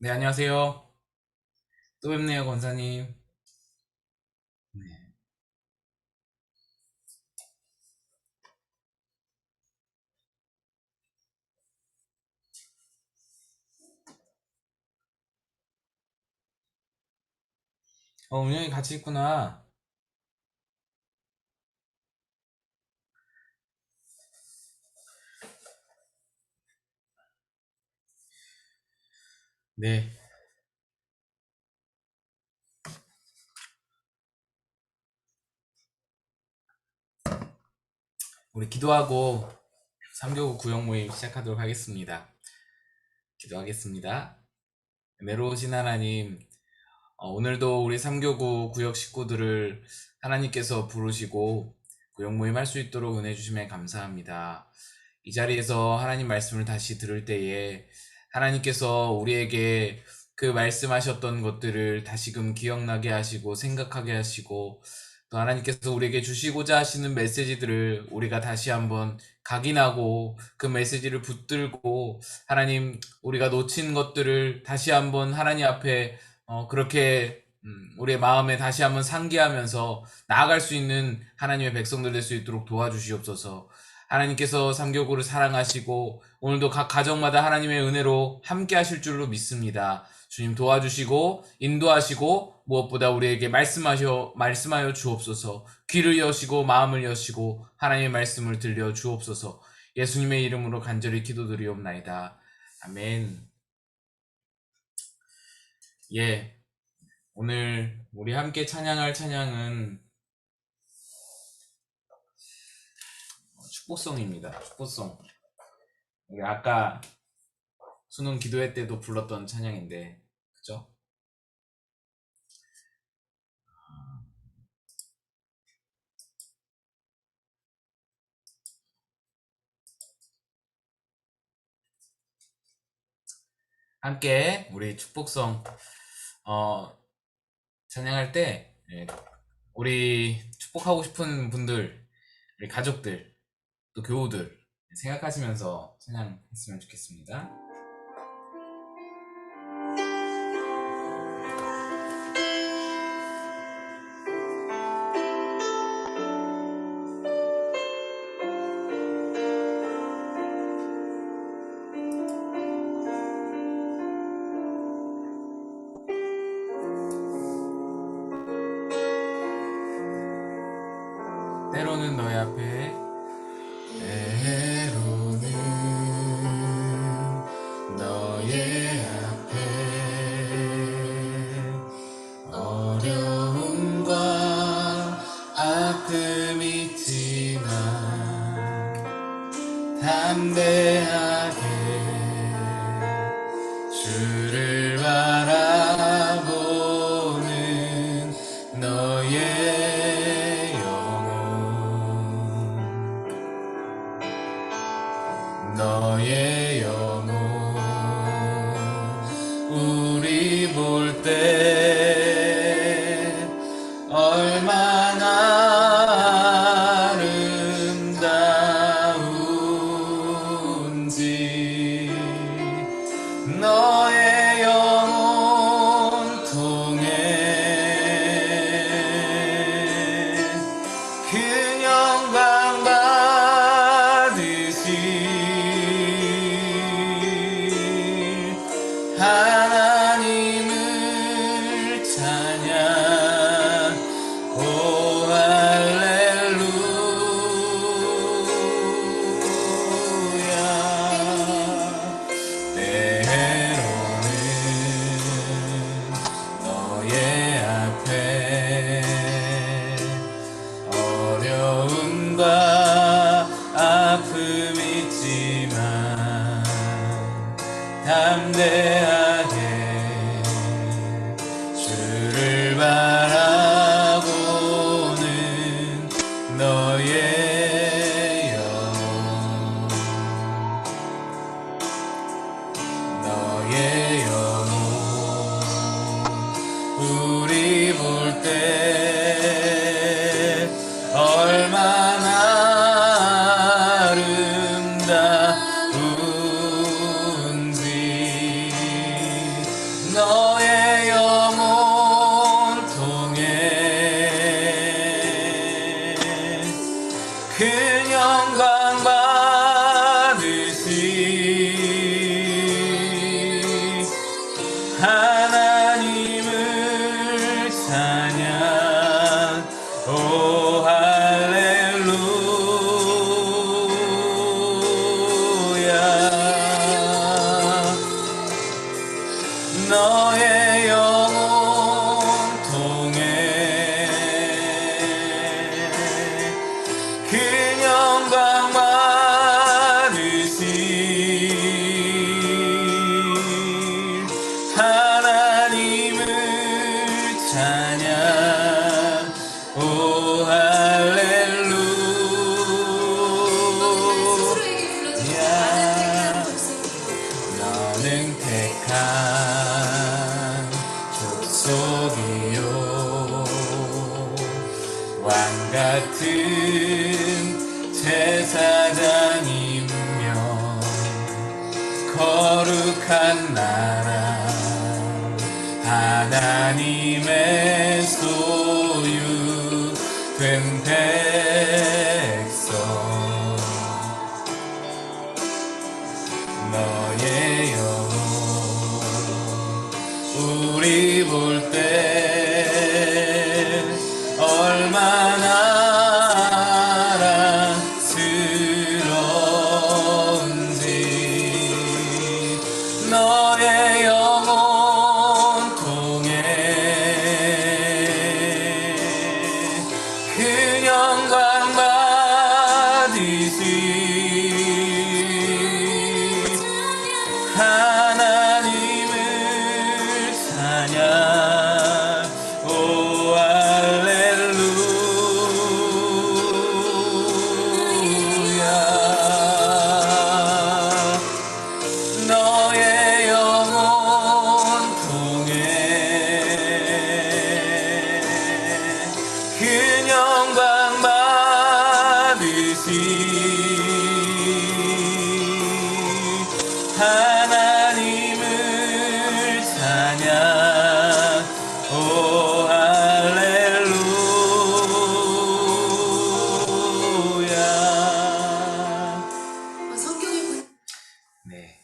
네, 안녕하세요. 또 뵙네요, 권사님. 네. 운영이 같이 있구나. 네. 우리 기도하고 3교구 구역 모임 시작하도록 하겠습니다. 기도하겠습니다. 내려오신 하나님, 오늘도 우리 3교구 구역 식구들을 하나님께서 부르시고 구역 모임 할 수 있도록 은혜 주심에 감사합니다. 이 자리에서 하나님 말씀을 다시 들을 때에 하나님께서 우리에게 그 말씀하셨던 것들을 다시금 기억나게 하시고 생각하게 하시고 또 하나님께서 우리에게 주시고자 하시는 메시지들을 우리가 다시 한번 각인하고 그 메시지를 붙들고 하나님 우리가 놓친 것들을 다시 한번 하나님 앞에 그렇게 우리의 마음에 다시 한번 상기하면서 나아갈 수 있는 하나님의 백성들 될 수 있도록 도와주시옵소서. 하나님께서 삼교구를 사랑하시고 오늘도 각 가정마다 하나님의 은혜로 함께 하실 줄로 믿습니다. 주님 도와주시고 인도하시고 무엇보다 우리에게 말씀하여 주옵소서. 귀를 여시고 마음을 여시고 하나님의 말씀을 들려 주옵소서. 예수님의 이름으로 간절히 기도드리옵나이다. 아멘. 예, 오늘 우리 함께 찬양할 찬양은 축복성입니다. 축복성. 우리 아까 수능 기도회 때도 불렀던 찬양인데, 그죠? 함께 우리 축복성 어, 찬양할 때 우리 축복하고 싶은 분들, 우리 가족들, 또 교우들 생각하시면서 찬양했으면 좋겠습니다. 때로는 너의 앞에 때로는 너의 앞에 어려움과 아픔 있지만 담대하게 주를 바라보는 너의 영혼 우리 볼 때 얼마나 아름다운지 너의 영혼 통해 그 영광 받으시 하나님을 찬양 오 할렐루야 때로는 너의 앞에 어려움과 아픔 있지만 담대하게 주를 바라보는 너의 영혼 우리 볼 때 얼마나 아름다운지 거룩한 나라 하나님의 소유 된 백성 너의 영혼 우리 볼 때 얼마나 아랑스러운지 너의 영혼 통해 그 영광 받으시 하나님을 찬양 오 할렐루야 너의 영혼 통해 그 영광 받으시 하나님을 찬양 오 할렐루야 네,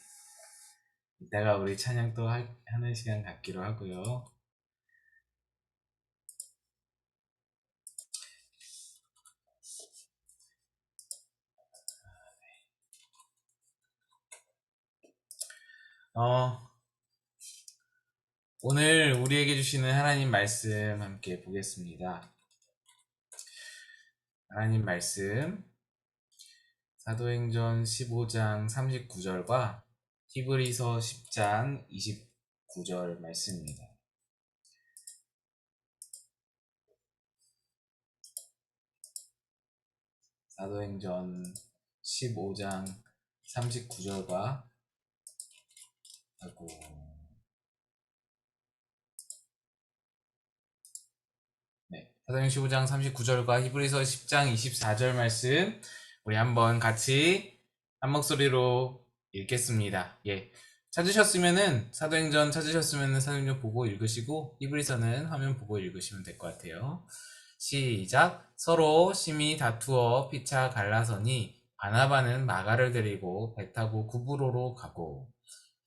이따가 우리 찬양 또 하는 시간 갖기로 하고요. 오늘 우리에게 주시는 하나님 말씀 함께 보겠습니다. 하나님 말씀 사도행전 15장 39절과 히브리서 10장 29절 말씀입니다. 사도행전 15장 39절과 사도행전 15장 39절과 히브리서 10장 24절 말씀 우리 한번 같이 한 목소리로 읽겠습니다. 예, 사도행전 찾으셨으면은 사도행전 보고 읽으시고 히브리서는 화면 보고 읽으시면 될 것 같아요. 시작. 서로 심히 다투어 피차 갈라서니 바나바는 마가를 데리고 배 타고 구브로로 가고.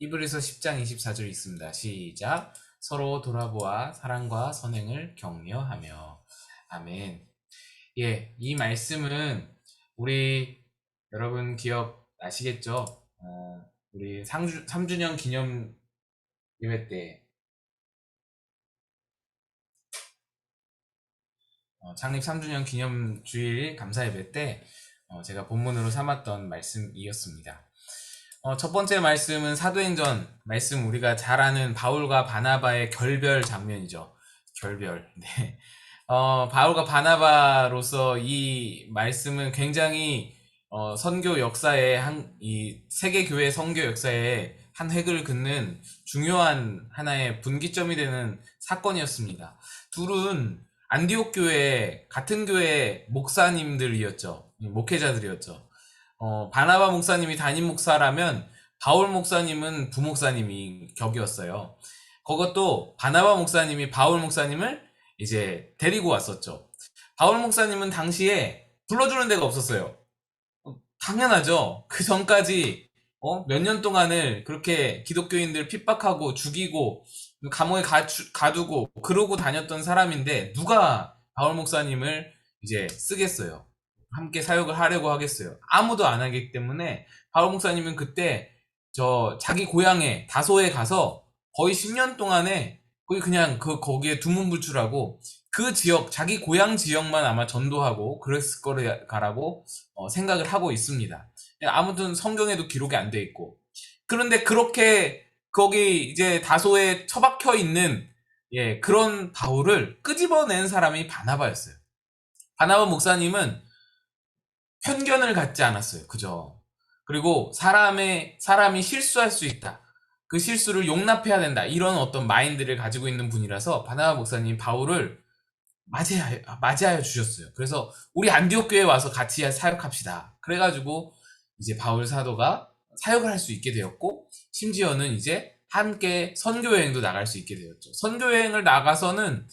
히브리서 10장 24절 있습니다. 시작. 서로 돌아보아 사랑과 선행을 격려하며. 아멘. 예, 이 말씀은 우리 여러분 기억나시겠죠? 우리 3주년 기념 예배 때 창립 3주년 기념 주일 감사 예배 때 제가 본문으로 삼았던 말씀이었습니다. 첫 번째 말씀은 사도행전 말씀 우리가 잘 아는 바울과 바나바의 결별 장면이죠. 결별. 네. 바울과 바나바로서 이 말씀은 굉장히 선교 역사에 이 세계 교회 선교 역사에 한 획을 긋는 중요한 하나의 분기점이 되는 사건이었습니다. 둘은 안디옥 교회 같은 교회 목사님들이었죠. 목회자들이었죠. 바나바 목사님이 담임 목사라면 바울 목사님은 부목사님이 격이었어요. 그것도 바나바 목사님이 바울 목사님을 이제 데리고 왔었죠. 바울 목사님은 당시에 불러주는 데가 없었어요. 당연하죠. 그 전까지 몇 년 동안을 그렇게 기독교인들 핍박하고 죽이고 감옥에 가두고 그러고 다녔던 사람인데 누가 바울 목사님을 이제 쓰겠어요. 함께 사역을 하려고 하겠어요. 아무도 안 하기 때문에 바울 목사님은 그때 자기 고향에 다소에 가서 거의 10년 동안에 그냥 거기에 두문불출하고 그 지역 자기 고향 지역만 아마 전도하고 그랬을 거라고 생각을 하고 있습니다. 아무튼 성경에도 기록이 안 돼 있고 그런데 그렇게 거기 이제 다소에 처박혀 있는 그런 바울을 끄집어낸 사람이 바나바였어요. 바나바 목사님은 편견을 갖지 않았어요. 그죠? 그리고 사람이 실수할 수 있다. 그 실수를 용납해야 된다. 이런 어떤 마인드를 가지고 있는 분이라서 바나바 목사님 바울을 맞이하여 주셨어요. 그래서 우리 안디옥 교회에 와서 같이 사역합시다. 그래가지고 이제 바울 사도가 사역을 할 수 있게 되었고, 심지어는 이제 함께 선교여행도 나갈 수 있게 되었죠. 선교여행을 나가서는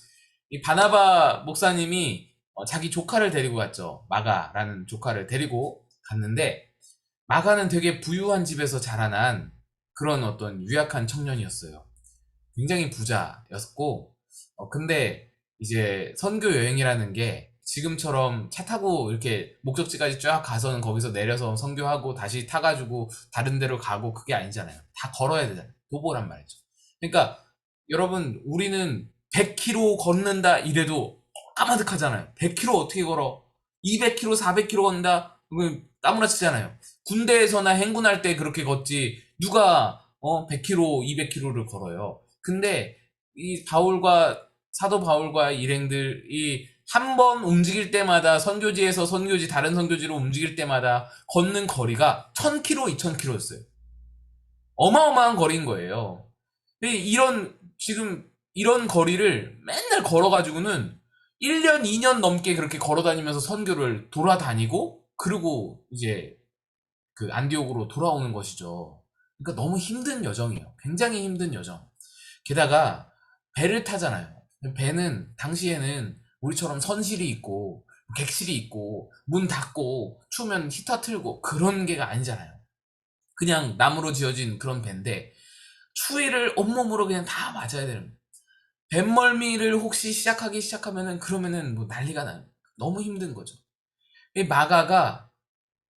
이 바나바 목사님이 자기 조카를 데리고 갔죠. 마가라는 조카를 데리고 갔는데, 마가는 되게 부유한 집에서 자라난 그런 어떤 유약한 청년이었어요. 굉장히 부자였고, 근데 이제 선교 여행이라는 게 지금처럼 차 타고 이렇게 목적지까지 쫙 가서는 거기서 내려서 선교하고 다시 타가지고 다른 데로 가고 그게 아니잖아요. 다 걸어야 되잖아요. 도보란 말이죠. 그러니까 여러분, 우리는 100km 걷는다 이래도 까마득하잖아요. 100km 어떻게 걸어? 200km, 400km 걷는다? 그러면 까무라치잖아요. 군대에서나 행군할 때 그렇게 걷지 누가 100km, 200km를 걸어요. 근데 이 사도 바울과 일행들이 한 번 움직일 때마다 선교지에서 선교지, 다른 선교지로 움직일 때마다 걷는 거리가 1000km, 2000km였어요. 어마어마한 거리인 거예요. 지금 이런 거리를 맨날 걸어가지고는 1년, 2년 넘게 그렇게 걸어다니면서 선교를 돌아다니고, 그리고 이제 그 안디옥으로 돌아오는 것이죠. 그러니까 너무 힘든 여정이에요. 굉장히 힘든 여정. 게다가 배를 타잖아요. 배는 당시에는 우리처럼 선실이 있고 객실이 있고 문 닫고 추우면 히터 틀고 그런 게가 아니잖아요. 그냥 나무로 지어진 그런 배인데 추위를 온몸으로 그냥 다 맞아야 되는, 뱃멀미를 혹시 시작하면은 그러면은 뭐 난리가 나요. 너무 힘든 거죠. 이 마가가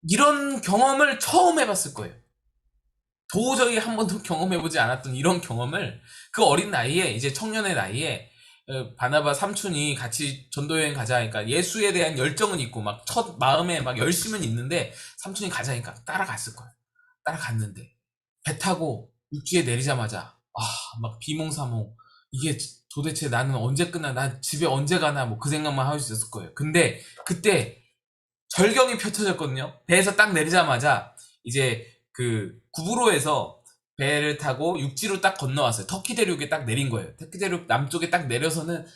이런 경험을 처음 해봤을 거예요. 도저히 한 번도 경험해보지 않았던 이런 경험을 그 어린 나이에, 이제 청년의 나이에 바나바 삼촌이 같이 전도여행 가자 하니까 예수에 대한 열정은 있고 막 첫 마음에 막 열심은 있는데 삼촌이 가자니까 따라갔을 거예요. 따라갔는데 배 타고 육지에 내리자마자 막 비몽사몽, 이게 도대체 나는 언제 끝나, 나 집에 언제 가나, 뭐 그 생각만 하고 있었을 거예요. 근데 그때 절경이 펼쳐졌거든요. 배에서 딱 내리자마자 이제 그 구브로에서 배를 타고 육지로 딱 건너왔어요. 터키 대륙에 딱 내린 거예요. 터키 대륙 남쪽에 딱 내려서는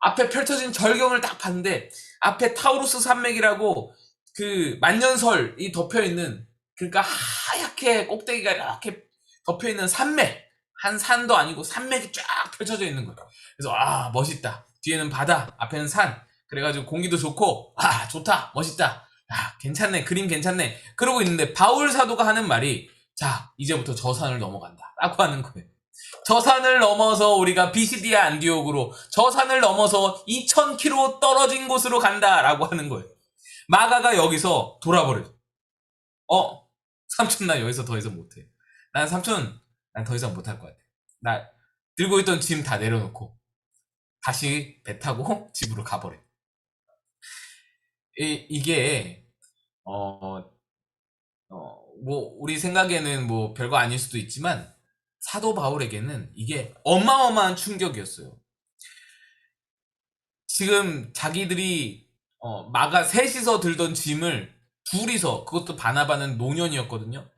앞에 펼쳐진 절경을 딱 봤는데, 앞에 타우루스 산맥이라고 그 만년설이 덮여있는, 그러니까 하얗게 꼭대기가 이렇게 덮여있는 산맥, 한 산도 아니고 산맥이 쫙 펼쳐져 있는 거예요. 그래서 멋있다. 뒤에는 바다, 앞에는 산. 그래가지고 공기도 좋고 좋다, 멋있다, 괜찮네, 그림 괜찮네, 그러고 있는데 바울 사도가 하는 말이, 자, 이제부터 저 산을 넘어간다 라고 하는 거예요. 저 산을 넘어서 우리가 비시디아 안디옥으로, 저 산을 넘어서 2000km 떨어진 곳으로 간다 라고 하는 거예요. 마가가 여기서 돌아버려요. 삼촌, 나 여기서 더 이상 못해. 난 더 이상 못할 것 같아. 나 들고 있던 짐 다 내려놓고 다시 배 타고 집으로 가버려. 이게 뭐 우리 생각에는 뭐 별거 아닐 수도 있지만 사도 바울에게는 이게 어마어마한 충격이었어요. 지금 자기들이 마가 셋이서 들던 짐을 둘이서, 그것도 바나바는 노년이었거든요.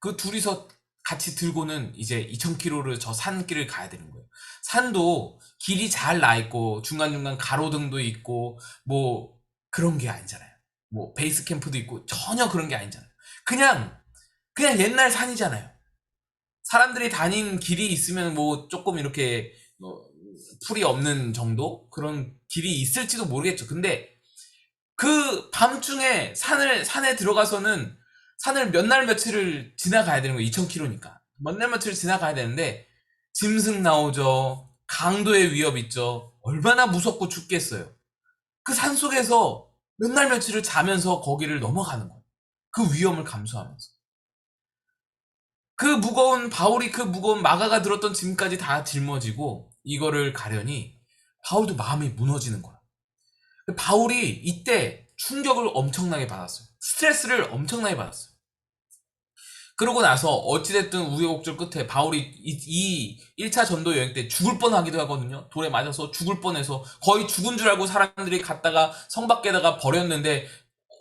그 둘이서 같이 들고는 이제 2000km를 저 산길을 가야 되는 거예요. 산도 길이 잘 나 있고 중간중간 가로등도 있고 뭐 그런 게 아니잖아요. 뭐 베이스 캠프도 있고 전혀 그런 게 아니잖아요. 그냥 옛날 산이잖아요. 사람들이 다닌 길이 있으면 뭐 조금 이렇게 풀이 없는 정도 그런 길이 있을지도 모르겠죠. 근데 그 밤중에 산에 들어가서는 산을 몇 날 며칠을 지나가야 되는 거예요. 2000km니까 몇 날 며칠을 지나가야 되는데 짐승 나오죠. 강도의 위협 있죠. 얼마나 무섭고 춥겠어요. 그 산속에서 몇 날 며칠을 자면서 거기를 넘어가는 거예요. 그 위험을 감수하면서. 바울이 그 무거운 마가가 들었던 짐까지 다 짊어지고 이거를 가려니 바울도 마음이 무너지는 거야. 바울이 이때 충격을 엄청나게 받았어요. 스트레스를 엄청나게 받았어요. 그러고 나서 어찌됐든 우여곡절 끝에 바울이 이 1차 전도 여행 때 죽을 뻔하기도 하거든요. 돌에 맞아서 죽을 뻔해서 거의 죽은 줄 알고 사람들이 갔다가 성 밖에다가 버렸는데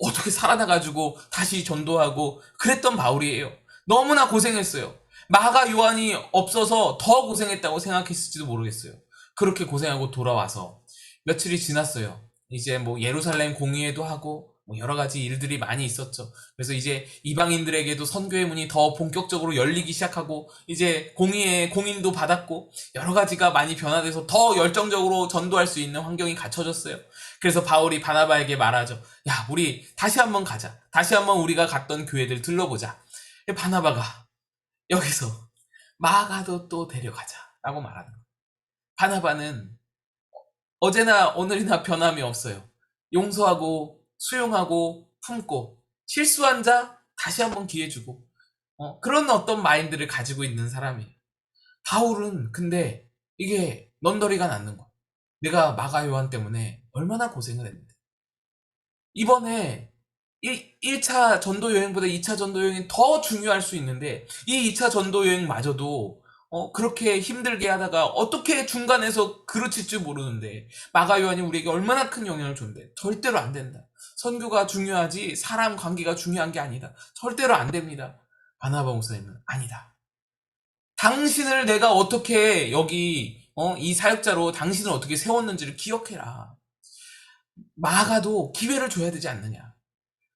어떻게 살아나가지고 다시 전도하고 그랬던 바울이에요. 너무나 고생했어요. 마가 요한이 없어서 더 고생했다고 생각했을지도 모르겠어요. 그렇게 고생하고 돌아와서 며칠이 지났어요. 이제 뭐 예루살렘 공의회도 하고 뭐 여러 가지 일들이 많이 있었죠. 그래서 이제 이방인들에게도 선교의 문이 더 본격적으로 열리기 시작하고 이제 공인도 받았고 여러 가지가 많이 변화돼서 더 열정적으로 전도할 수 있는 환경이 갖춰졌어요. 그래서 바울이 바나바에게 말하죠. 야, 우리 다시 한번 가자. 다시 한번 우리가 갔던 교회들 들러보자. 바나바가 여기서 마가도 또 데려가자 라고 말하는 거예요. 바나바는 어제나 오늘이나 변함이 없어요. 용서하고 수용하고 품고 실수한 자 다시 한번 기회 주고 그런 어떤 마인드를 가지고 있는 사람이에요. 바울은 근데 이게 넌더리가 낳는 거야. 내가 마가 요한 때문에 얼마나 고생을 했는데 이번에 1차 전도 여행보다 2차 전도 여행이 더 중요할 수 있는데 이 2차 전도 여행마저도 그렇게 힘들게 하다가 어떻게 중간에서 그르칠 줄 모르는데 마가 요한이 우리에게 얼마나 큰 영향을 줬는데 절대로 안 된다. 선교가 중요하지 사람 관계가 중요한 게 아니다. 절대로 안 됩니다. 바나바 목사님은 아니다. 당신을 내가 어떻게 여기 이 사역자로 당신을 어떻게 세웠는지를 기억해라. 마가도 기회를 줘야 되지 않느냐.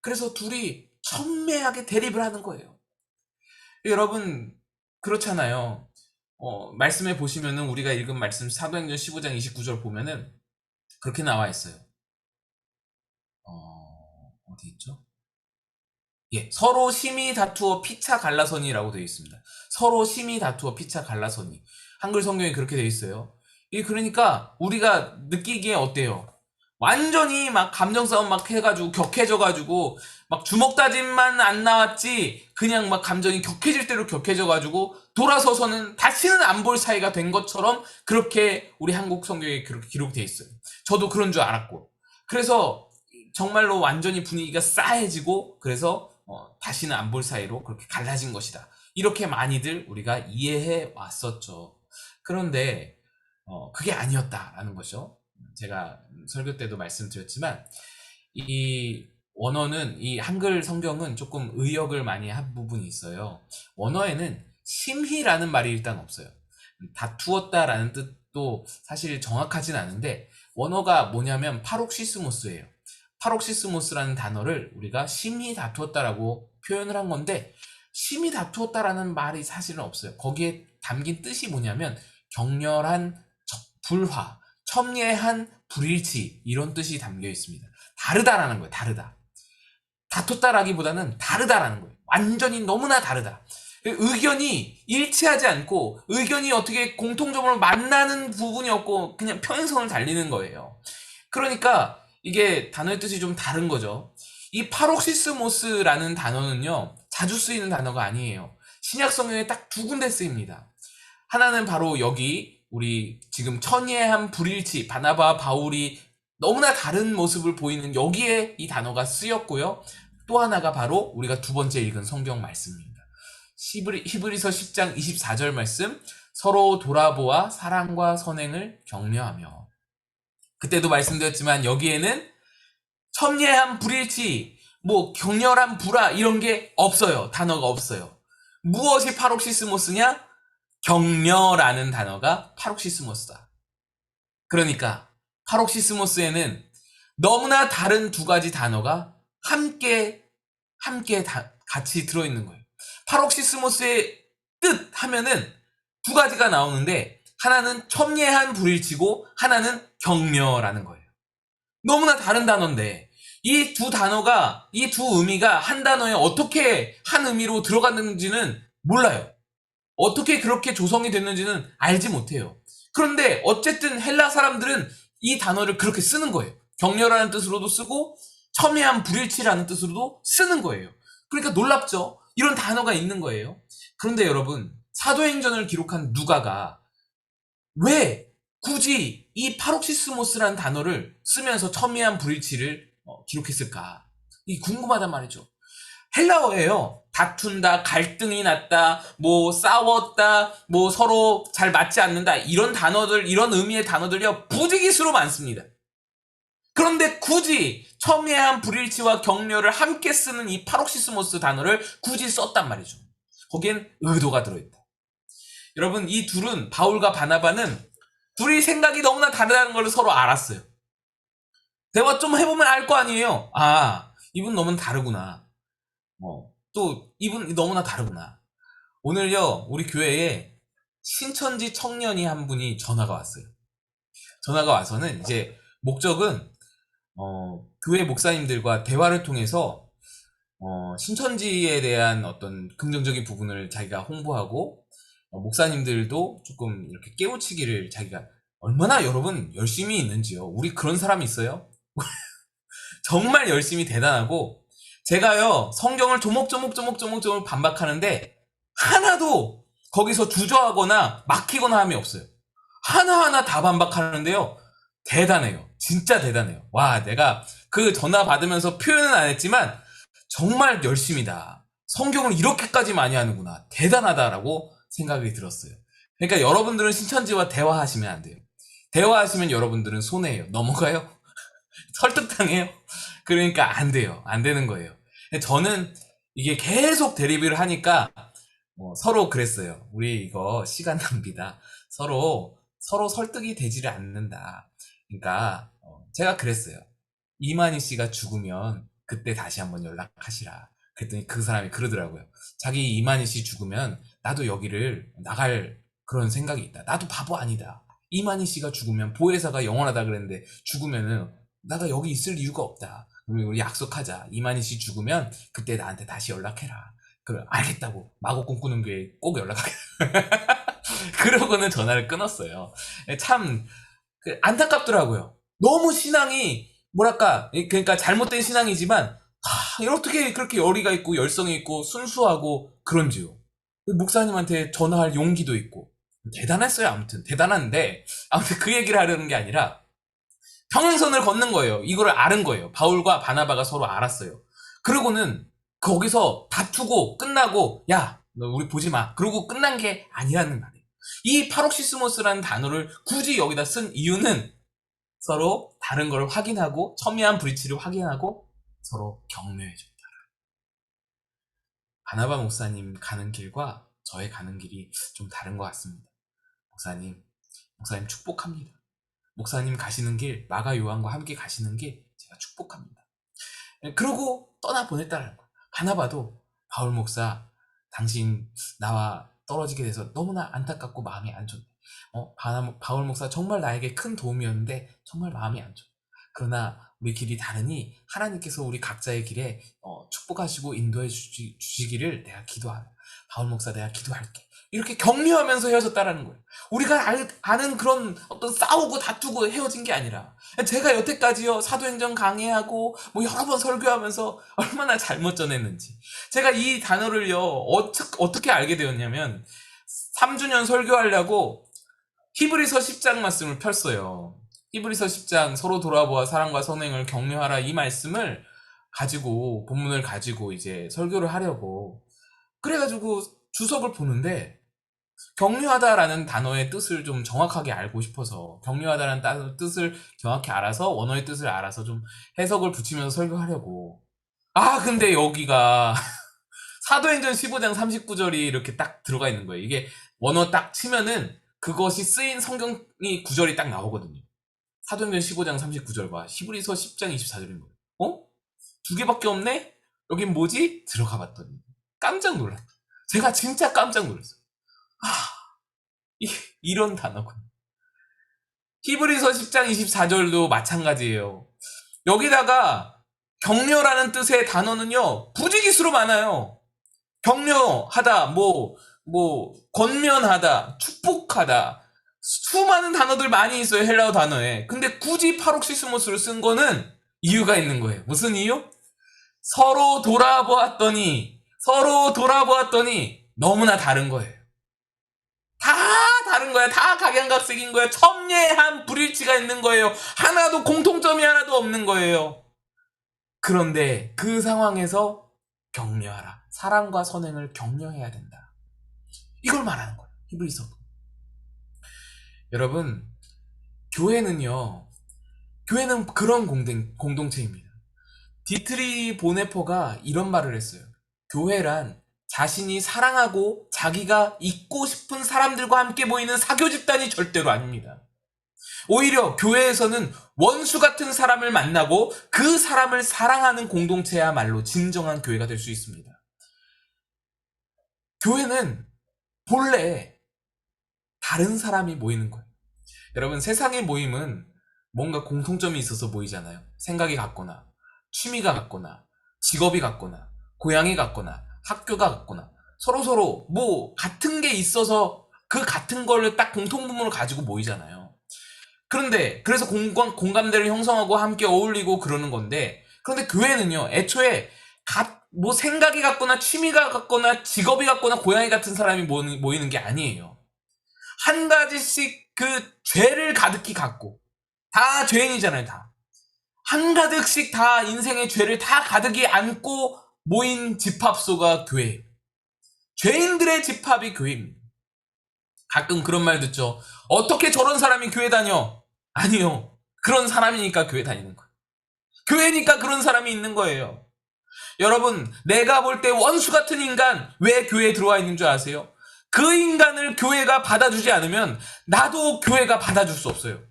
그래서 둘이 첨예하게 대립을 하는 거예요. 여러분 그렇잖아요. 말씀해 보시면은 우리가 읽은 말씀 사도행전 15장 29절 보면은 그렇게 나와 있어요. 어디 있죠? 예, 서로 심히 다투어 피차 갈라서니라고 되어 있습니다. 서로 심히 다투어 피차 갈라서니. 한글 성경에 그렇게 되어 있어요. 그러니까 우리가 느끼기에 어때요? 완전히 막 감정 싸움 막 해가지고 격해져가지고 막 주먹 다짐만 안 나왔지 그냥 막 감정이 격해질 대로 격해져가지고 돌아서서는 다시는 안 볼 사이가 된 것처럼 그렇게 우리 한국 성경에 그렇게 기록되어 있어요. 저도 그런 줄 알았고 그래서 정말로 완전히 분위기가 싸해지고 그래서 다시는 안 볼 사이로 그렇게 갈라진 것이다. 이렇게 많이들 우리가 이해해 왔었죠. 그런데 그게 아니었다라는 거죠. 제가 설교 때도 말씀드렸지만 이 원어는 이 한글 성경은 조금 의역을 많이 한 부분이 있어요. 원어에는 심히라는 말이 일단 없어요. 다투었다라는 뜻도 사실 정확하진 않은데 원어가 뭐냐면 파록시스모스예요. 파록시스모스라는 단어를 우리가 심히 다투었다라고 표현을 한 건데 심히 다투었다라는 말이 사실은 없어요. 거기에 담긴 뜻이 뭐냐면 격렬한 불화, 첨예한 불일치 이런 뜻이 담겨 있습니다. 다르다라는 거예요. 다르다. 다퉜다라기보다는 다르다라는 거예요. 완전히 너무나 다르다. 의견이 일치하지 않고 의견이 어떻게 공통점으로 만나는 부분이 없고 그냥 평행선을 달리는 거예요. 그러니까 이게 단어의 뜻이 좀 다른 거죠. 이 파록시스모스라는 단어는요 자주 쓰이는 단어가 아니에요. 신약 성경에 딱 두 군데 쓰입니다. 하나는 바로 여기 우리 지금 천예한 불일치 바나바와 바울이 너무나 다른 모습을 보이는 여기에 이 단어가 쓰였고요. 또 하나가 바로 우리가 두 번째 읽은 성경 말씀입니다. 히브리서 10장 24절 말씀 서로 돌아보아 사랑과 선행을 격려하며 그때도 말씀드렸지만 여기에는 첨예한 불일치 뭐 격렬한 불화 이런 게 없어요. 단어가 없어요. 무엇이 파록시스모스냐? 격려라는 단어가 파록시스모스다. 그러니까 파록시스모스에는 너무나 다른 두 가지 단어가 함께 같이 들어있는 거예요. 파록시스모스의 뜻 하면은 두 가지가 나오는데 하나는 첨예한 불일치고 하나는 격려라는 거예요. 너무나 다른 단어인데 이 두 단어가 이 두 의미가 한 단어에 어떻게 한 의미로 들어갔는지는 몰라요. 어떻게 그렇게 조성이 됐는지는 알지 못해요. 그런데 어쨌든 헬라 사람들은 이 단어를 그렇게 쓰는 거예요. 격려라는 뜻으로도 쓰고 첨예한 불일치라는 뜻으로도 쓰는 거예요. 그러니까 놀랍죠? 이런 단어가 있는 거예요. 그런데 여러분 사도행전을 기록한 누가가 왜 굳이 이 파록시스모스라는 단어를 쓰면서 첨예한 불일치를 기록했을까? 이게 궁금하단 말이죠. 헬라어예요. 다툰다, 갈등이 났다, 뭐 싸웠다, 뭐 서로 잘 맞지 않는다 이런 단어들, 이런 의미의 단어들이요 부지기수로 많습니다. 그런데 굳이 첨예한 불일치와 격려를 함께 쓰는 이 파록시스모스 단어를 굳이 썼단 말이죠. 거기엔 의도가 들어있다. 여러분 이 둘은 바울과 바나바는 둘이 생각이 너무나 다르다는 걸 서로 알았어요. 대화 좀 해보면 알 거 아니에요. 이분 너무나 다르구나. 또 이분 너무나 다르구나. 오늘요, 우리 교회에 신천지 청년이 한 분이 전화가 왔어요. 전화가 와서는 이제 목적은 교회 목사님들과 대화를 통해서 신천지에 대한 어떤 긍정적인 부분을 자기가 홍보하고 목사님들도 조금 이렇게 깨우치기를 자기가 얼마나 여러분 열심히 있는지요. 우리 그런 사람이 있어요? 정말 열심히 대단하고 제가요 성경을 조목조목 반박하는데 하나도 거기서 주저하거나 막히거나 함이 없어요. 하나하나 다 반박하는데요. 대단해요. 진짜 대단해요. 와, 내가 그 전화 받으면서 표현은 안 했지만 정말 열심이다. 성경을 이렇게까지 많이 하는구나. 대단하다라고 생각이 들었어요. 그러니까 여러분들은 신천지와 대화하시면 안 돼요. 대화하시면 여러분들은 손해예요. 넘어가요? 설득당해요? 그러니까 안 돼요. 안 되는 거예요. 저는 이게 계속 대립을 하니까 서로 그랬어요. 우리 이거 시간 낭비다. 서로 설득이 되지를 않는다. 그러니까 제가 그랬어요. 이만희 씨가 죽으면 그때 다시 한번 연락하시라. 그랬더니 그 사람이 그러더라고요. 자기 이만희 씨 죽으면 나도 여기를 나갈 그런 생각이 있다. 나도 바보 아니다. 이만희 씨가 죽으면 보혜사가 영원하다 그랬는데 죽으면은 나가 여기 있을 이유가 없다. 우리 약속하자. 이만희 씨 죽으면 그때 나한테 다시 연락해라. 그래, 알겠다고. 마고 꿈꾸는 교회 꼭 연락하겠다. 그러고는 전화를 끊었어요. 참 안타깝더라고요. 너무 신앙이 뭐랄까 그러니까 잘못된 신앙이지만 어떻게 그렇게 열의가 있고 열성이 있고 순수하고 그런지요. 목사님한테 전화할 용기도 있고 대단했어요. 아무튼 대단한데 아무튼 그 얘기를 하려는 게 아니라 평행선을 걷는 거예요. 이거를 알은 거예요. 바울과 바나바가 서로 알았어요. 그러고는 거기서 다투고 끝나고 야 너 우리 보지 마. 그러고 끝난 게 아니라는 말이에요. 이 파록시스모스라는 단어를 굳이 여기다 쓴 이유는 서로 다른 걸 확인하고 첨예한 브리치를 확인하고 서로 격려해준다. 바나바 목사님 가는 길과 저의 가는 길이 좀 다른 것 같습니다. 목사님 축복합니다. 목사님 가시는 길, 마가 요한과 함께 가시는 길 제가 축복합니다. 그러고 떠나보냈다는 거예요. 바나바도 바울 목사 당신 나와 떨어지게 돼서 너무나 안타깝고 마음이 안 좋네. 바울 목사 정말 나에게 큰 도움이었는데 정말 마음이 안 좋아. 그러나 우리 길이 다르니 하나님께서 우리 각자의 길에 축복하시고 인도해 주시기를 내가 기도하라. 바울 목사 내가 기도할게. 이렇게 격려하면서 헤어졌다라는 거예요. 우리가 아는 그런 어떤 싸우고 다투고 헤어진 게 아니라 제가 여태까지요 사도행전 강해하고 뭐 여러 번 설교하면서 얼마나 잘못 전했는지 제가 이 단어를요 어떻게 알게 되었냐면 3주년 설교하려고 히브리서 10장 말씀을 폈어요. 히브리서 10장 서로 돌아보아 사랑과 선행을 격려하라 이 말씀을 가지고 본문을 가지고 이제 설교를 하려고 그래가지고 주석을 보는데 격려하다라는 단어의 뜻을 좀 정확하게 알고 싶어서 격려하다라는 뜻을 정확히 알아서 원어의 뜻을 알아서 좀 해석을 붙이면서 설교하려고 근데 여기가 사도행전 15장 39절이 이렇게 딱 들어가 있는 거예요. 이게 원어 딱 치면은 그것이 쓰인 성경이 구절이 딱 나오거든요. 사도행전 15장 39절과 히브리서 10장 24절인 거예요. 두 개밖에 없네? 여긴 뭐지? 들어가 봤더니 깜짝 놀랐다. 제가 진짜 깜짝 놀랐어요. 이런 단어군. 히브리서 10장 24절도 마찬가지예요. 여기다가 격려라는 뜻의 단어는요 부지기수로 많아요. 격려하다, 권면하다, 축복하다 수많은 단어들 많이 있어요. 헬라어 단어에. 근데 굳이 파록시스모스를 쓴 거는 이유가 있는 거예요. 무슨 이유? 서로 돌아보았더니 너무나 다른 거예요. 다 다른 거야. 다 각양각색인 거야. 첨예한 불일치가 있는 거예요. 하나도 공통점이 하나도 없는 거예요. 그런데 그 상황에서 격려하라. 사랑과 선행을 격려해야 된다. 이걸 말하는 거예요. 히브리서. 여러분, 교회는 그런 공동체입니다. 디트리 보네퍼가 이런 말을 했어요. 교회란 자신이 사랑하고 자기가 있고 싶은 사람들과 함께 모이는 사교 집단이 절대로 아닙니다. 오히려 교회에서는 원수 같은 사람을 만나고 그 사람을 사랑하는 공동체야말로 진정한 교회가 될 수 있습니다. 교회는 본래 다른 사람이 모이는 거예요. 여러분, 세상의 모임은 뭔가 공통점이 있어서 모이잖아요. 생각이 같거나, 취미가 같거나, 직업이 같거나, 고향이 같거나, 학교가 같거나, 서로서로 뭐 같은 게 있어서 그 같은 거를 딱 공통분모를 가지고 모이잖아요. 그런데 그래서 공감대를 형성하고 함께 어울리고 그러는 건데, 그런데 교회는요, 애초에 뭐 생각이 같거나 취미가 같거나 직업이 같거나 고향이 같은 사람이 모이는 게 아니에요. 한 가지씩 그 죄를 가득히 갖고, 다 죄인이잖아요, 다. 한가득씩 다 인생의 죄를 다 가득히 안고 모인 집합소가 교회예요. 죄인들의 집합이 교회입니다. 가끔 그런 말 듣죠. 어떻게 저런 사람이 교회 다녀? 아니요. 그런 사람이니까 교회 다니는 거예요. 교회니까 그런 사람이 있는 거예요. 여러분, 내가 볼 때 원수 같은 인간 왜 교회에 들어와 있는 줄 아세요? 그 인간을 교회가 받아주지 않으면 나도 교회가 받아줄 수 없어요.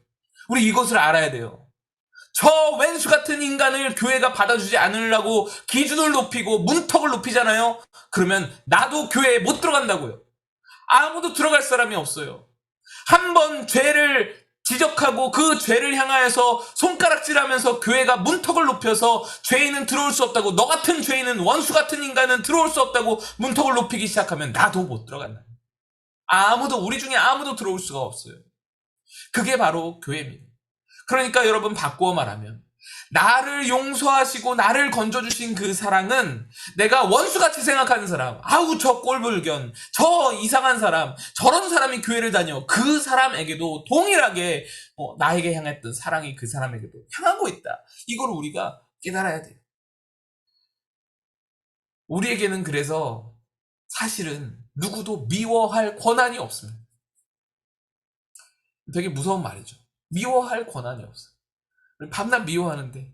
우리 이것을 알아야 돼요. 저 왼수 같은 인간을 교회가 받아주지 않으려고 기준을 높이고 문턱을 높이잖아요. 그러면 나도 교회에 못 들어간다고요. 아무도 들어갈 사람이 없어요. 한번 죄를 지적하고 그 죄를 향하여서 손가락질하면서 교회가 문턱을 높여서 죄인은 들어올 수 없다고, 너 같은 죄인은, 원수 같은 인간은 들어올 수 없다고 문턱을 높이기 시작하면 나도 못 들어간다. 우리 중에 아무도 들어올 수가 없어요. 그게 바로 교회입니다. 그러니까 여러분, 바꾸어 말하면 나를 용서하시고 나를 건져주신 그 사랑은 내가 원수같이 생각하는 사람, 아우 저 꼴불견, 저 이상한 사람, 저런 사람이 교회를 다녀, 그 사람에게도 동일하게 나에게 향했던 사랑이 그 사람에게도 향하고 있다. 이걸 우리가 깨달아야 돼요. 우리에게는 그래서 사실은 누구도 미워할 권한이 없습니다. 되게 무서운 말이죠. 미워할 권한이 없어요. 밤낮 미워하는데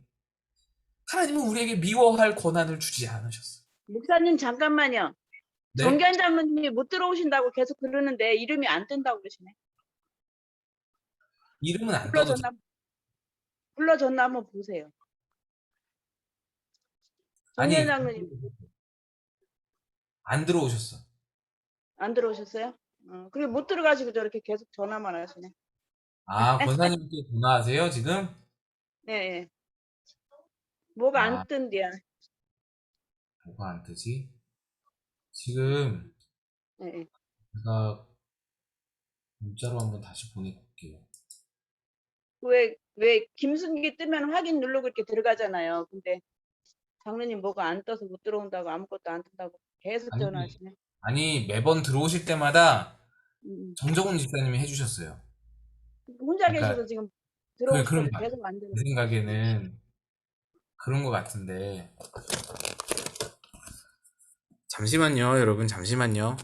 하나님은 우리에게 미워할 권한을 주지 않으셨어요. 목사님 잠깐만요. 네? 정견 장로님이 못 들어오신다고 계속 그러는데 이름이 안 뜬다고 그러시네. 이름은 안 떠도 돼. 불러줬나 한번 보세요. 아니, 정견 장로님 안 들어오셨어. 안 들어오셨어요? 그리고 못 들어가시고 저렇게 계속 전화만 하시네. 권사님께 전화하세요, 지금? 네, 네. 뭐가 아, 안 뜬디야. 뭐가 안 뜨지? 지금 네, 네. 제가 문자로 한번 다시 보내볼게요. 왜 김순기 뜨면 확인 누르고 이렇게 들어가잖아요. 근데 장로님 뭐가 안 떠서 못 들어온다고 아무것도 안 뜬다고 계속 전화하시네. 아니, 매번 들어오실 때마다 음. 정정훈 집사님이 해주셨어요. 혼자 그러니까, 계셔서 지금 들어오실 그런 때도 거, 계속 안 들어. 제 생각에는 그런 것 같은데. 잠시만요, 여러분, 잠시만요.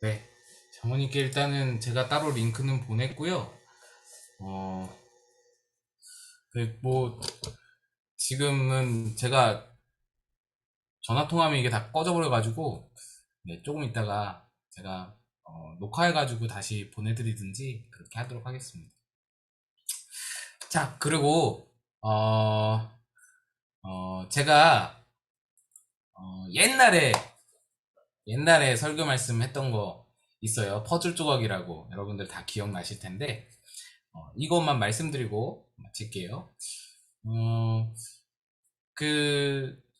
네. 장모님께 일단은 제가 따로 링크는 보냈고요. 뭐, 지금은 제가 전화통화하면 이게 다 꺼져버려가지고, 네, 조금 있다가 제가 녹화해가지고 다시 보내드리든지 그렇게 하도록 하겠습니다. 자, 그리고, 제가, 옛날에 설교 말씀 했던 거 있어요. 퍼즐 조각이라고 여러분들 다 기억나실 텐데, 이것만 말씀드리고 마칠게요.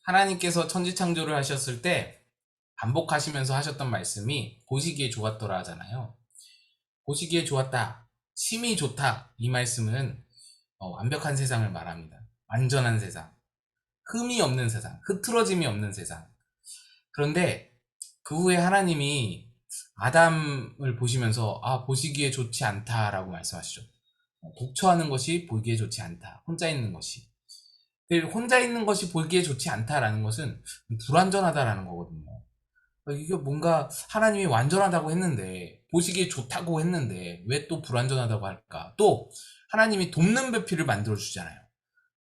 하나님께서 천지 창조를 하셨을 때, 반복하시면서 하셨던 말씀이 보시기에 좋았더라 하잖아요. 보시기에 좋았다, 심히 좋다, 이 말씀은 완벽한 세상을 말합니다. 완전한 세상, 흠이 없는 세상, 흐트러짐이 없는 세상. 그런데 그 후에 하나님이 아담을 보시면서 보시기에 좋지 않다라고 말씀하시죠. 독처하는 것이 보기에 좋지 않다. 혼자 있는 것이. 혼자 있는 것이 보기에 좋지 않다라는 것은 불완전하다라는 거거든요. 이게 뭔가 하나님이 완전하다고 했는데, 보시기에 좋다고 했는데 왜 또 불완전하다고 할까? 또 하나님이 돕는 배필을 만들어 주잖아요.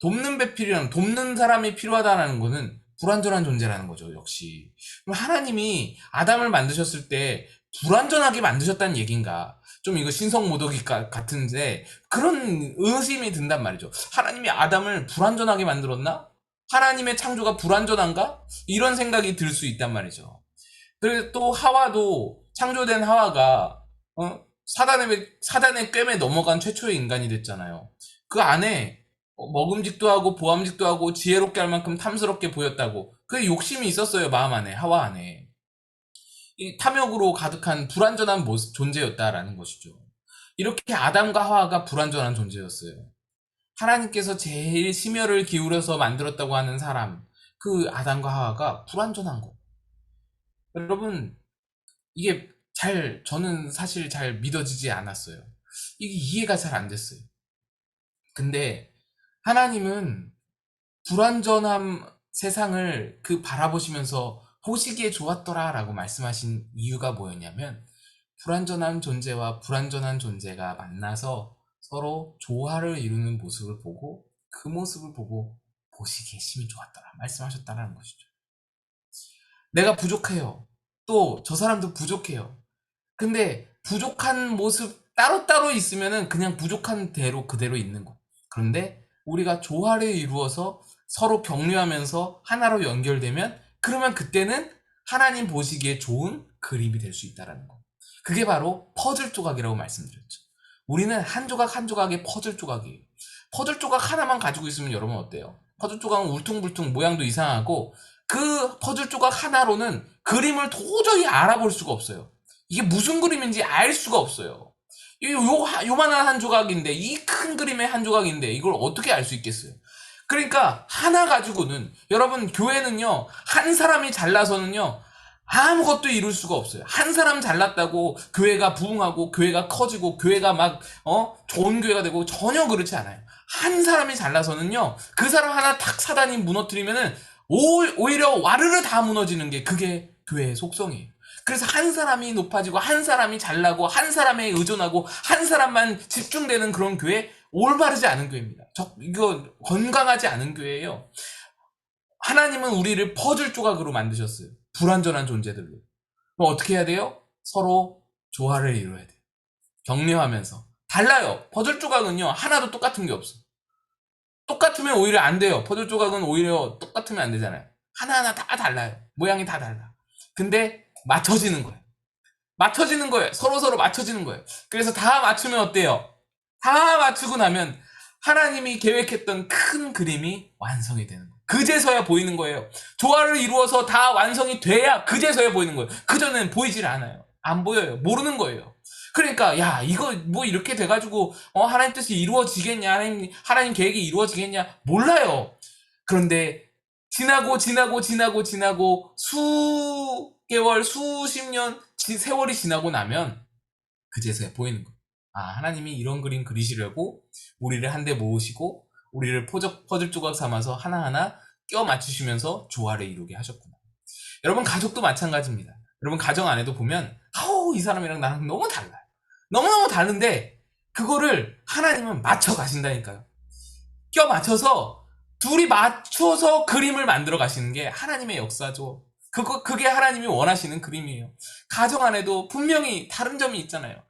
돕는 배필이란, 돕는 사람이 필요하다는 거는 불완전한 존재라는 거죠, 역시. 그럼 하나님이 아담을 만드셨을 때 불완전하게 만드셨다는 얘기인가? 좀 이거 신성모독이 같은데, 그런 의심이 든단 말이죠. 하나님이 아담을 불완전하게 만들었나? 하나님의 창조가 불완전한가? 이런 생각이 들 수 있단 말이죠. 그리고 또 하와도, 창조된 하와가 사단의 꿰매 넘어간 최초의 인간이 됐잖아요. 그 안에 먹음직도 하고 보암직도 하고 지혜롭게 할 만큼 탐스럽게 보였다고. 그 욕심이 있었어요, 마음 안에, 하와 안에. 이 탐욕으로 가득한 불완전한 존재였다라는 것이죠. 이렇게 아담과 하와가 불완전한 존재였어요. 하나님께서 제일 심혈을 기울여서 만들었다고 하는 사람, 그 아담과 하와가 불완전한 거. 여러분, 이게 저는 사실 잘 믿어지지 않았어요. 이게 이해가 잘 안 됐어요. 근데 하나님은 불완전한 세상을 바라보시면서 보시기에 좋았더라 라고 말씀하신 이유가 뭐였냐면, 불완전한 존재와 불완전한 존재가 만나서 서로 조화를 이루는 모습을 보고, 그 모습을 보고 보시기에 심히 좋았더라 말씀하셨다는 것이죠. 내가 부족해요. 또 저 사람도 부족해요. 근데 부족한 모습 따로따로 있으면은 그냥 부족한 대로 그대로 있는 거. 그런데 우리가 조화를 이루어서 서로 격려하면서 하나로 연결되면, 그러면 그때는 하나님 보시기에 좋은 그림이 될 수 있다는 거. 그게 바로 퍼즐 조각이라고 말씀드렸죠. 우리는 한 조각 한 조각의 퍼즐 조각이에요. 퍼즐 조각 하나만 가지고 있으면 여러분 어때요? 퍼즐 조각은 울퉁불퉁 모양도 이상하고, 그 퍼즐 조각 하나로는 그림을 도저히 알아볼 수가 없어요. 이게 무슨 그림인지 알 수가 없어요. 요만한 한 조각인데, 이 큰 그림의 한 조각인데 이걸 어떻게 알 수 있겠어요? 그러니까 하나 가지고는, 여러분, 교회는요, 한 사람이 잘나서는요 아무것도 이룰 수가 없어요. 한 사람 잘났다고 교회가 부흥하고 교회가 커지고 교회가 막 좋은 교회가 되고, 전혀 그렇지 않아요. 한 사람이 잘나서는요, 그 사람 하나 탁 사단이 무너뜨리면은 오히려 와르르 다 무너지는 게, 그게 교회의 속성이에요. 그래서 한 사람이 높아지고 한 사람이 잘나고 한 사람에 의존하고 한 사람만 집중되는 그런 교회, 올바르지 않은 교회입니다. 이거 건강하지 않은 교회예요. 하나님은 우리를 퍼즐 조각으로 만드셨어요. 불완전한 존재들로. 그럼 어떻게 해야 돼요? 서로 조화를 이루어야 돼요. 격려하면서. 달라요. 퍼즐 조각은요, 하나도 똑같은 게 없어. 똑같으면 오히려 안 돼요. 퍼즐 조각은 오히려 똑같으면 안 되잖아요. 하나하나 다 달라요. 모양이 다 달라. 근데 맞춰지는 거예요. 맞춰지는 거예요. 서로서로 맞춰지는 거예요. 그래서 다 맞추면 어때요? 다 맞추고 나면 하나님이 계획했던 큰 그림이 완성이 되는 거예요. 그제서야 보이는 거예요. 조화를 이루어서 다 완성이 돼야 그제서야 보이는 거예요. 그전엔 보이질 않아요. 안 보여요. 모르는 거예요. 그러니까 이거 뭐 이렇게 돼가지고 하나님 뜻이 이루어지겠냐, 하나님 계획이 이루어지겠냐, 몰라요. 그런데 지나고 수개월, 수십 년 세월이 지나고 나면 그제서야 보이는 거예요. 하나님이 이런 그림 그리시려고 우리를 한데 모으시고 우리를 퍼즐 조각 삼아서 하나하나 껴 맞추시면서 조화를 이루게 하셨구나. 여러분, 가족도 마찬가지입니다. 여러분, 가정 안에도 보면 이 사람이랑 나랑 너무 달라요. 너무너무 다른데 그거를 하나님은 맞춰 가신다니까요. 껴 맞춰서 둘이 맞춰서 그림을 만들어 가시는 게 하나님의 역사죠. 그게 하나님이 원하시는 그림이에요. 가정 안에도 분명히 다른 점이 있잖아요.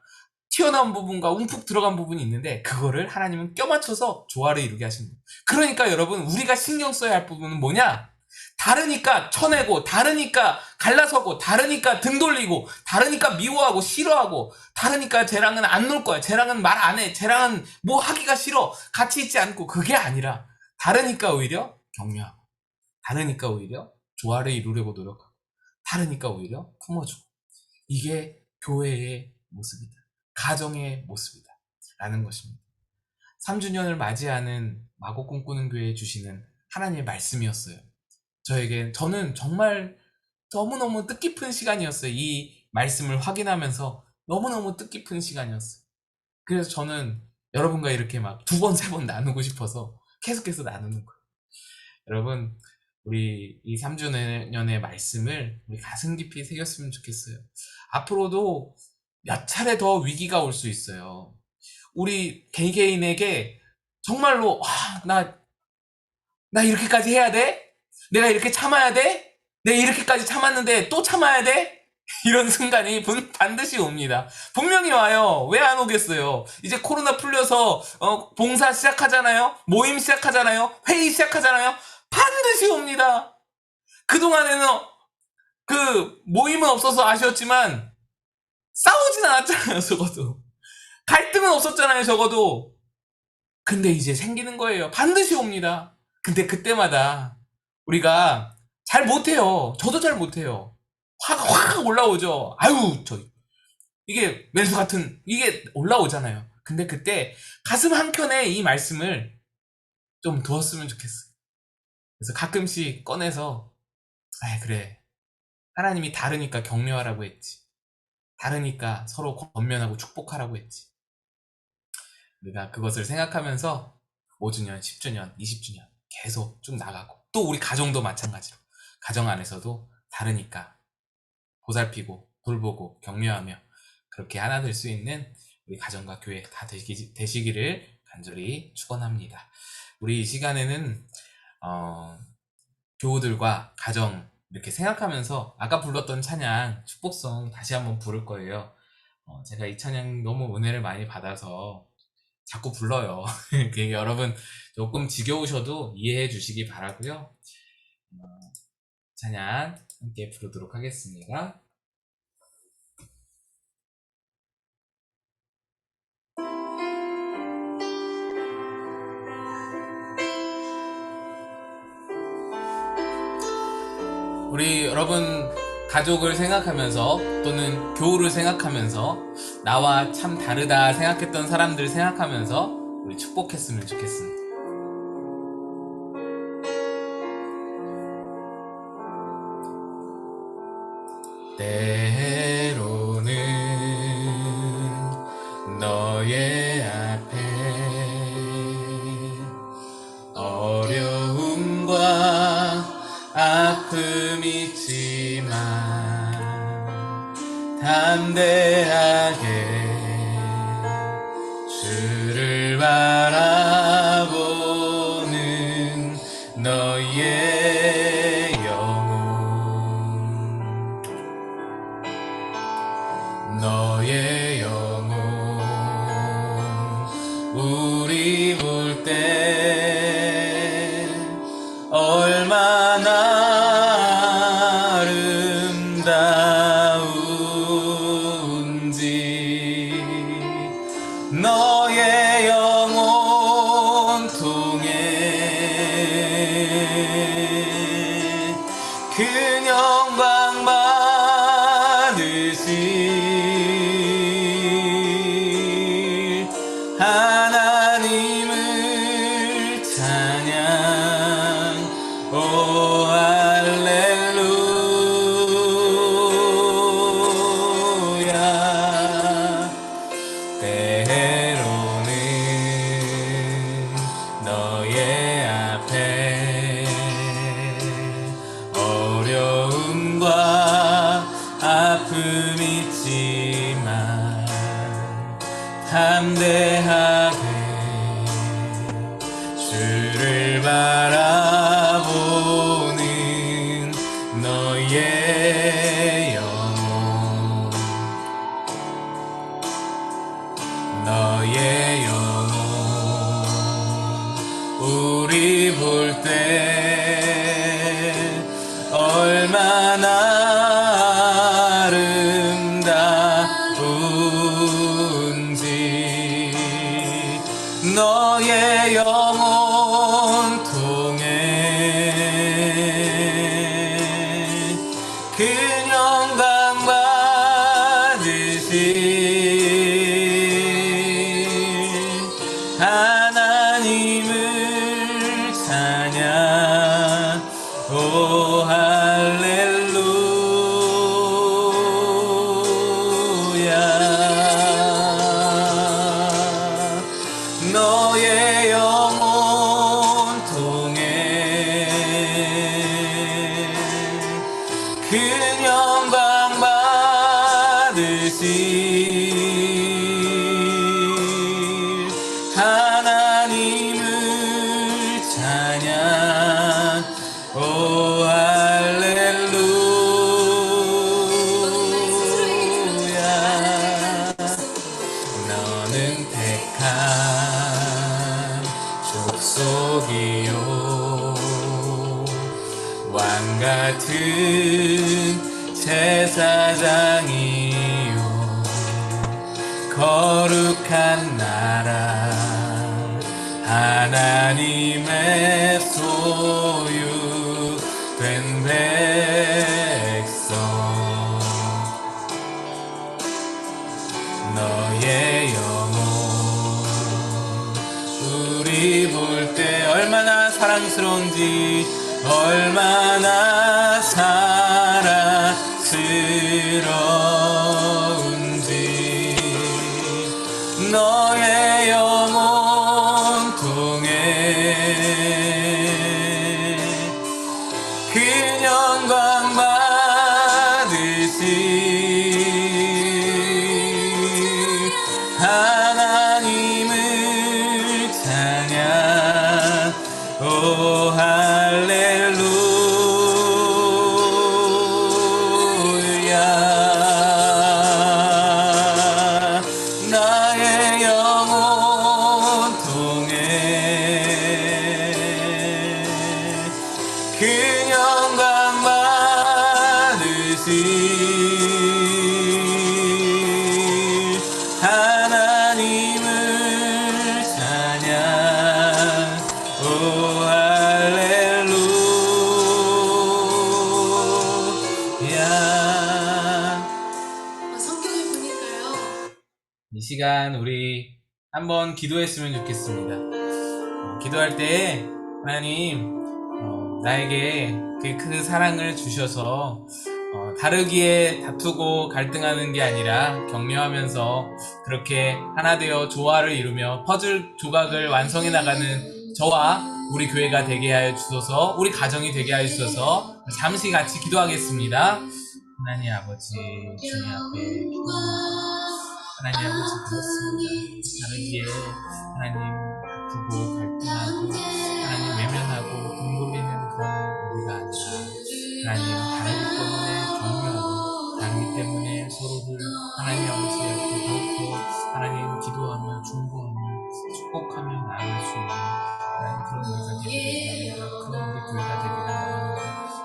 튀어나온 부분과 움푹 들어간 부분이 있는데, 그거를 하나님은 껴맞춰서 조화를 이루게 하시는 거예요. 그러니까 여러분, 우리가 신경 써야 할 부분은 뭐냐? 다르니까 쳐내고, 다르니까 갈라서고, 다르니까 등 돌리고, 다르니까 미워하고 싫어하고, 다르니까 쟤랑은 안 놀 거야, 쟤랑은 말 안 해, 쟤랑은 뭐 하기가 싫어, 같이 있지 않고, 그게 아니라 다르니까 오히려 격려하고, 다르니까 오히려 조화를 이루려고 노력하고, 다르니까 오히려 품어주고. 이게 교회의 모습이다. 가정의 모습이다. 라는 것입니다. 3주년을 맞이하는 마곡 꿈꾸는 교회에 주시는 하나님의 말씀이었어요. 저는 정말 너무너무 뜻깊은 시간이었어요. 이 말씀을 확인하면서 너무너무 뜻깊은 시간이었어요. 그래서 저는 여러분과 이렇게 막 2번, 3번 나누고 싶어서 계속해서 나누는 거예요. 여러분, 우리 이 3주년의 말씀을 우리 가슴 깊이 새겼으면 좋겠어요. 앞으로도 몇 차례 더 위기가 올 수 있어요. 우리 개개인에게 정말로 나 이렇게까지 해야 돼? 내가 이렇게 참아야 돼? 내가 이렇게까지 참았는데 또 참아야 돼? 이런 순간이 반드시 옵니다. 분명히 와요. 왜 안 오겠어요? 이제 코로나 풀려서 봉사 시작하잖아요. 모임 시작하잖아요. 회의 시작하잖아요. 반드시 옵니다. 그동안에는 그 모임은 없어서 아쉬웠지만 싸우진 않았잖아요. 적어도 갈등은 없었잖아요. 적어도. 근데 이제 생기는 거예요. 반드시 옵니다. 근데 그때마다 우리가 잘 못해요. 저도 잘 못해요. 화가 확 올라오죠. 아유, 이게 왼수 같은, 이게 올라오잖아요. 근데 그때 가슴 한켠에 이 말씀을 좀 두었으면 좋겠어요. 그래서 가끔씩 꺼내서, 그래. 하나님이 다르니까 격려하라고 했지. 다르니까 서로 권면하고 축복하라고 했지. 우리가 그것을 생각하면서 5주년, 10주년, 20주년 계속 쭉 나가고, 또 우리 가정도 마찬가지로 가정 안에서도 다르니까 보살피고 돌보고 격려하며 그렇게 하나 될 수 있는 우리 가정과 교회 다 되시기를 간절히 축원합니다. 우리 이 시간에는 교우들과 가정 이렇게 생각하면서 아까 불렀던 찬양 축복성 다시 한번 부를 거예요. 제가 이 찬양 너무 은혜를 많이 받아서 자꾸 불러요. 여러분 조금 지겨우셔도 이해해 주시기 바라고요. 찬양 함께 부르도록 하겠습니다. 우리 여러분 가족을 생각하면서 또는 교우를 생각하면서 나와 참 다르다 생각했던 사람들 생각하면서 우리 축복했으면 좋겠습니다. 때로는 너의 앞에 어려움과 아픔 있지만 담대하게 주를 바라보는 너의 영혼 너의 영혼 우리 볼 때 얼마나 아름다운지 너의 영혼 통해 그 영광 받으실 하나님을 찬양 오 할렐루야 때로는 너의 앞에 어려움과 아픔 있지만 담대하게 주를 바라보는 너의 영혼 너의 영혼 우리 볼 때 얼마나 아름다운지 너의 영혼 통해 그녀 찬양 오 할렐루야 너의 영혼 통해 그 영광 받으실 하나님을 찬양 오 할렐루야 너는 택한 족속이요 왕같은 제사장이요 거룩한 나라 하나님의 소유된 백성 너의 영혼 우리 볼 때 얼마나 사랑스러운지 얼마나 사랑스러운지 너의 영혼 통해 그 영광 받으실 하나님을 찬양 오 할렐루야 나의 영혼 통해 그 영광 받으실 하나님을 찬양 오 할렐루야 성경에 보니까요. 이 시간 우리 한번 기도했으면 좋겠습니다. 기도할 때 하나님 나에게 그 사랑을 주셔서 다르기에 다투고 갈등하는 게 아니라 격려하면서 그렇게 하나 되어 조화를 이루며 퍼즐 조각을 완성해 나가는 저와 우리 교회가 되게 하여 주소서 우리 가정이 되게 하여 주소서 잠시 같이 기도하겠습니다. 하나님 아버지 주님 앞에 기도합니다. 하나님 아버지 그렇습니다. 다르기에 하나님 다투고 갈등하고 하나님 외면하고 등 돌리는 그런 우리가 아니라 하나님 다르기 때문에 격려하고 다르기 때문에 서로를 하나님 아버지 앞에 더욱더 하나님 기도하며 중보하며 축복하며 나아갈 수 있는 하나님 그런 우리가 되기를 원합니다. 그런 우리 교회가 되기를 원합니다.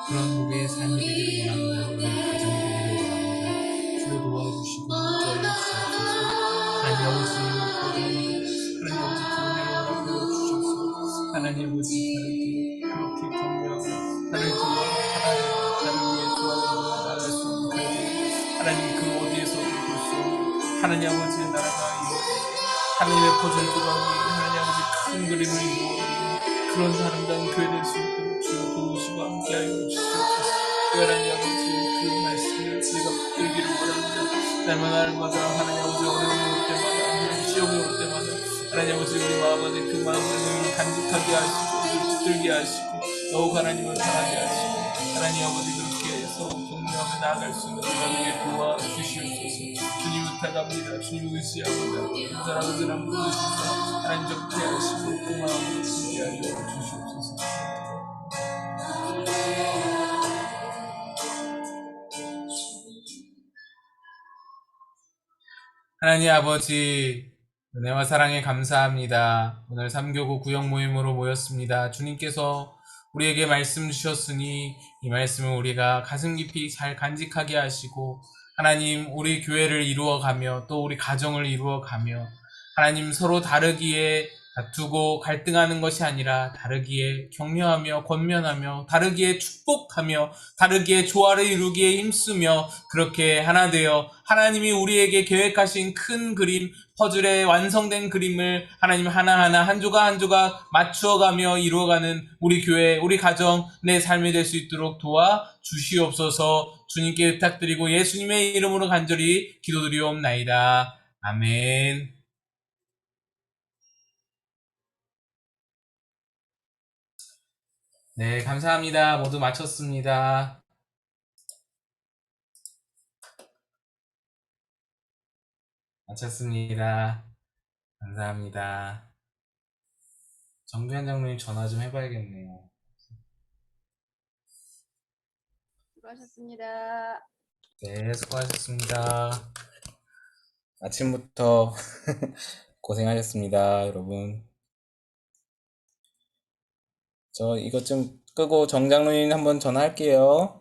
그런 우리의 삶이 되기를 원합니다. 우리 가정이 되기를 원합니다. 주여 도와주시고 인도하여 주시옵소서. 하나님 아버지 하나님 아버지 그 은혜로 허락하여 주셔서 하나님 아버지 다르게 그렇게 격려하고 다르기와 다르기에 조화를 나아갈 수 있는 그 하나님 그 어디에서도 볼 수 없는 하나님 아버지의 나라가 이루어지고 하나님의 퍼즐 조각이 하나님 아버지 큰 그림을 이루어지는 그런 아름다운 교회 될 수 있도록 주여 도우시고 함께하여 주시옵소서. 하나님 아버지 그 말씀을 저희가 붙들기를 원합니다. 날마다 하나님 아버지 어려움이 올 때마다 시험이 올 때마다 하나님 아버지 우리 마음 안에 그 마음을 간직하게 하시고 붙들게 하시고 더욱 하나님을 사랑하게 하시고 하나님 아버지 그렇게 해서 동료하며 나아갈 수 있는 우리에게 도와주시옵소서. 주님 부탁합니다. 주님 의지합니다. 사랑하는 사람 부르셔서 하나님 정케 하시고 그 마음을 준비하여 주시옵소서. 하나님 아버지 은혜와 사랑에 감사합니다. 오늘 3교구 구역 모임으로 모였습니다. 주님께서 우리에게 말씀 주셨으니 이 말씀을 우리가 가슴 깊이 잘 간직하게 하시고 하나님 우리 교회를 이루어가며 또 우리 가정을 이루어가며 하나님 서로 다르기에 다투고 갈등하는 것이 아니라 다르기에 격려하며 권면하며 다르기에 축복하며 다르기에 조화를 이루기에 힘쓰며 그렇게 하나 되어 하나님이 우리에게 계획하신 큰 그림, 퍼즐의 완성된 그림을 하나님 하나하나 한 조각 한 조각 맞추어가며 이루어가는 우리 교회, 우리 가정, 내 삶이 될 수 있도록 도와 주시옵소서. 주님께 부탁드리고 예수님의 이름으로 간절히 기도드리옵나이다. 아멘. 네, 감사합니다. 모두 마쳤습니다. 마쳤습니다. 감사합니다. 정규현 장로님 전화 좀 해봐야겠네요. 수고하셨습니다. 네, 수고하셨습니다. 아침부터 고생하셨습니다, 여러분. 저 이것 좀 끄고 정 장로님 한번 전화할게요.